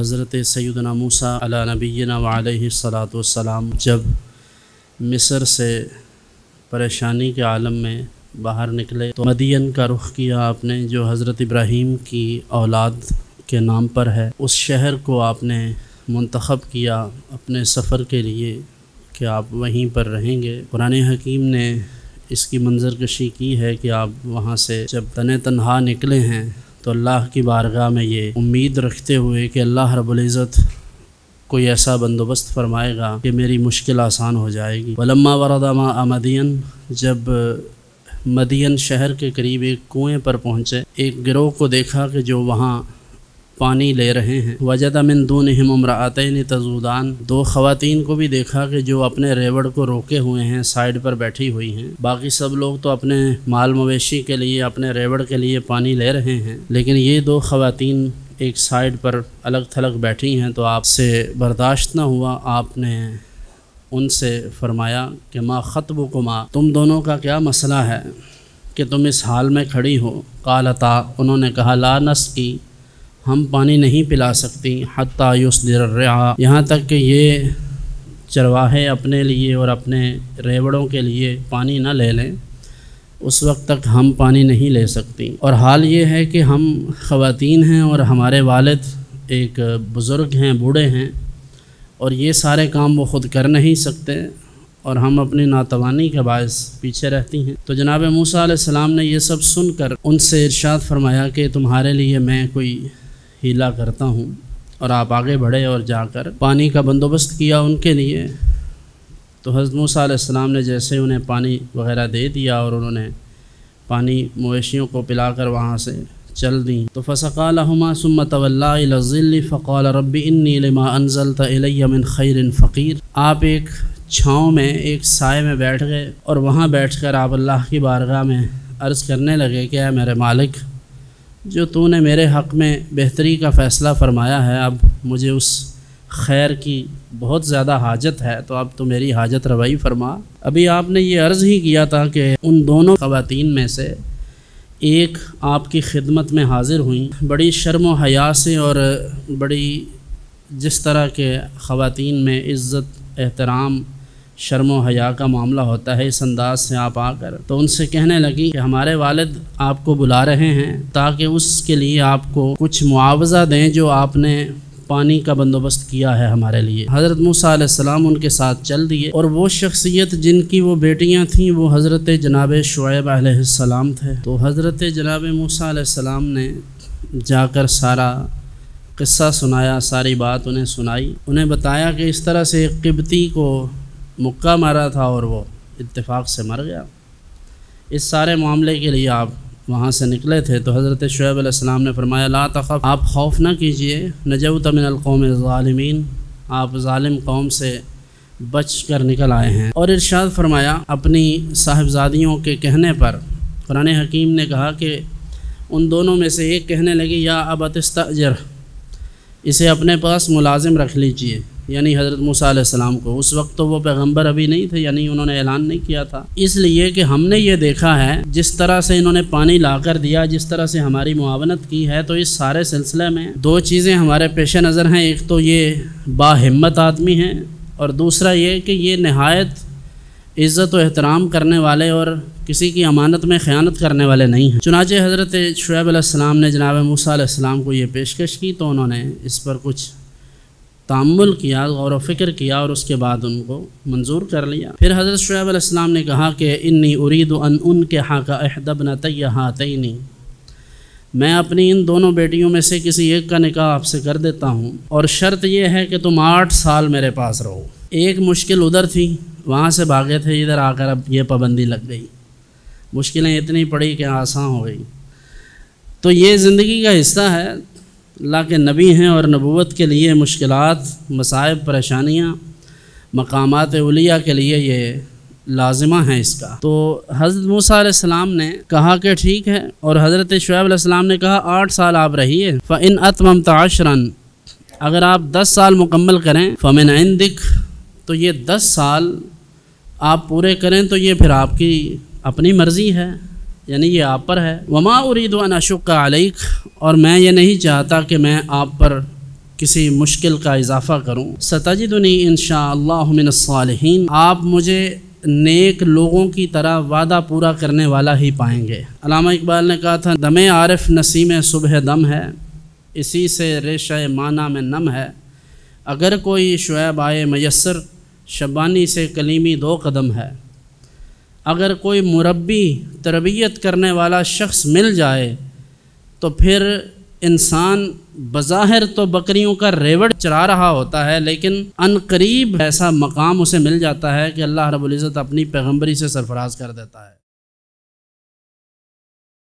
حضرت سیدنا موسیٰ علی نبینا وعلیہ الصلاۃ والسلام جب مصر سے پریشانی کے عالم میں باہر نکلے تو مدین کا رخ کیا آپ نے، جو حضرت ابراہیم کی اولاد کے نام پر ہے۔ اس شہر کو آپ نے منتخب کیا اپنے سفر کے لیے کہ آپ وہیں پر رہیں گے۔ قرآن حکیم نے اس کی منظر کشی کی ہے کہ آپ وہاں سے جب تنہا نکلے ہیں تو اللہ کی بارگاہ میں یہ امید رکھتے ہوئے کہ اللہ رب العزت کوئی ایسا بندوبست فرمائے گا کہ میری مشکل آسان ہو جائے گی۔ وَلَمَّا وَرَدَ مَاءَ مَدْیَن، جب مدین شہر کے قریب ایک کنویں پر پہنچے، ایک گروہ کو دیکھا کہ جو وہاں پانی لے رہے ہیں۔ وَجَدَ مِن دُونِهِمْ امْرَأَتَيْنِ تَذُودَانِ، دو خواتین کو بھی دیکھا کہ جو اپنے ریوڑ کو روکے ہوئے ہیں، سائیڈ پر بیٹھی ہوئی ہیں۔ باقی سب لوگ تو اپنے مال مویشی کے لیے، اپنے ریوڑ کے لیے پانی لے رہے ہیں، لیکن یہ دو خواتین ایک سائیڈ پر الگ تھلگ بیٹھی ہیں۔ تو آپ سے برداشت نہ ہوا، آپ نے ان سے فرمایا کہ ما خطبکما، تم دونوں کا کیا مسئلہ ہے کہ تم اس حال میں کھڑی ہو؟ قالتا، انہوں نے کہا لا نسقی، ہم پانی نہیں پلا سکتی، حتی یصدر الرعاء، یہاں تک کہ یہ چرواہے اپنے لیے اور اپنے ریوڑوں کے لیے پانی نہ لے لیں، اس وقت تک ہم پانی نہیں لے سکتی۔ اور حال یہ ہے کہ ہم خواتین ہیں اور ہمارے والد ایک بزرگ ہیں، بوڑھے ہیں، اور یہ سارے کام وہ خود کر نہیں سکتے اور ہم اپنی ناتوانی کے باعث پیچھے رہتی ہیں۔ تو جناب موسیٰ علیہ السلام نے یہ سب سن کر ان سے ارشاد فرمایا کہ تمہارے لیے میں کوئی ہیلا کرتا ہوں، اور آپ آگے بڑھے اور جا کر پانی کا بندوبست کیا ان کے لیے۔ تو حضرت موسیٰ علیہ السلام نے جیسے انہیں پانی وغیرہ دے دیا اور انہوں نے پانی مویشیوں کو پلا کر وہاں سے چل دیں، تو فسقا لہما ثم تولا الی الظل فقال رب انی لما انزلت الی من خیر فقیر، آپ ایک چھاؤں میں، ایک سائے میں بیٹھ گئے اور وہاں بیٹھ کر آپ اللہ کی بارگاہ میں عرض کرنے لگے کہ اے میرے مالک، جو تو نے میرے حق میں بہتری کا فیصلہ فرمایا ہے، اب مجھے اس خیر کی بہت زیادہ حاجت ہے، تو اب تو میری حاجت روائی فرما۔ ابھی آپ نے یہ عرض ہی کیا تھا کہ ان دونوں خواتین میں سے ایک آپ کی خدمت میں حاضر ہوئیں، بڑی شرم و حیا سے، اور بڑی جس طرح کے خواتین میں عزت، احترام، شرم و حیا کا معاملہ ہوتا ہے، اس انداز سے آپ آ کر تو ان سے کہنے لگی کہ ہمارے والد آپ کو بلا رہے ہیں تاکہ اس کے لیے آپ کو کچھ معاوضہ دیں جو آپ نے پانی کا بندوبست کیا ہے ہمارے لیے۔ حضرت موسیٰ علیہ السلام ان کے ساتھ چل دیے، اور وہ شخصیت جن کی وہ بیٹیاں تھیں وہ حضرت جناب شعیب علیہ السلام تھے۔ تو حضرت جناب موسیٰ علیہ السلام نے جا کر سارا قصہ سنایا، ساری بات انہیں سنائی، انہیں بتایا کہ اس طرح سے ایک قبطی کو مکہ مارا تھا اور وہ اتفاق سے مر گیا۔ اس سارے معاملے کے لیے آپ وہاں سے نکلے تھے۔ تو حضرت شعیب علیہ السلام نے فرمایا لا تخف، آپ خوف نہ کیجئے، نجوت من القوم الظالمین، آپ ظالم قوم سے بچ کر نکل آئے ہیں۔ اور ارشاد فرمایا اپنی صاحبزادیوں کے کہنے پر، قرآن حکیم نے کہا کہ ان دونوں میں سے ایک کہنے لگی یا ابت استاجر، اسے اپنے پاس ملازم رکھ لیجئے، یعنی حضرت موسیٰ علیہ السلام کو۔ اس وقت تو وہ پیغمبر ابھی نہیں تھے، یعنی انہوں نے اعلان نہیں کیا تھا، اس لیے کہ ہم نے یہ دیکھا ہے جس طرح سے انہوں نے پانی لا کر دیا، جس طرح سے ہماری معاونت کی ہے، تو اس سارے سلسلے میں دو چیزیں ہمارے پیش نظر ہیں، ایک تو یہ باہمت آدمی ہیں، اور دوسرا یہ کہ یہ نہایت عزت و احترام کرنے والے اور کسی کی امانت میں خیانت کرنے والے نہیں ہیں۔ چنانچہ حضرت شعیب علیہ السلام نے جناب موسیٰ علیہ السلام کو یہ پیشکش کی، تو انہوں نے اس پر کچھ تأمل کیا، غور و فکر کیا، اور اس کے بعد ان کو منظور کر لیا۔ پھر حضرت شعیب علیہ السلام نے کہا کہ انی ارید ان انکحک احدی ابنتی ہاتین، میں اپنی ان دونوں بیٹیوں میں سے کسی ایک کا نکاح آپ سے کر دیتا ہوں، اور شرط یہ ہے کہ تم 8 سال میرے پاس رہو۔ ایک مشکل ادھر تھی، وہاں سے بھاگے تھے، ادھر آ کر اب یہ پابندی لگ گئی، مشکلیں اتنی پڑی کہ آسان ہو گئی۔ تو یہ زندگی کا حصہ ہے، اللہ کے نبی ہیں اور نبوت کے لیے مشکلات، مصائب، پریشانیاں مقامات اولیاء کے لیے یہ لازمہ ہیں اس کا۔ تو حضرت موسیٰ علیہ السلام نے کہا کہ ٹھیک ہے، اور حضرت شعیب علیہ السلام نے کہا 8 سال آپ رہیے، فَإِنْ أَتْمَمْتَ عَشْرًا، اگر آپ 10 سال مکمل کریں، فَمِنْ عِنْدِكَ، تو یہ 10 سال آپ پورے کریں تو یہ پھر آپ کی اپنی مرضی ہے، یعنی یہ آپ پر ہے۔ وما اريد ان اشق عليك، اور میں یہ نہیں چاہتا کہ میں آپ پر کسی مشکل کا اضافہ کروں۔ ستجدنی انشاءاللہ من الصالحین، آپ مجھے نیک لوگوں کی طرح وعدہ پورا کرنے والا ہی پائیں گے۔ علامہ اقبال نے کہا تھا دم عارف نسیم صبح دم ہے، اسی سے ریشہ معنی میں نم ہے، اگر کوئی شعیب آئے میسر، شبانی سے کلیمی 2 قدم ہے۔ اگر کوئی مربی تربیت کرنے والا شخص مل جائے تو پھر انسان بظاہر تو بکریوں کا ریوڑ چرا رہا ہوتا ہے، لیکن عن قریب ایسا مقام اسے مل جاتا ہے کہ اللہ رب العزت اپنی پیغمبری سے سرفراز کر دیتا ہے۔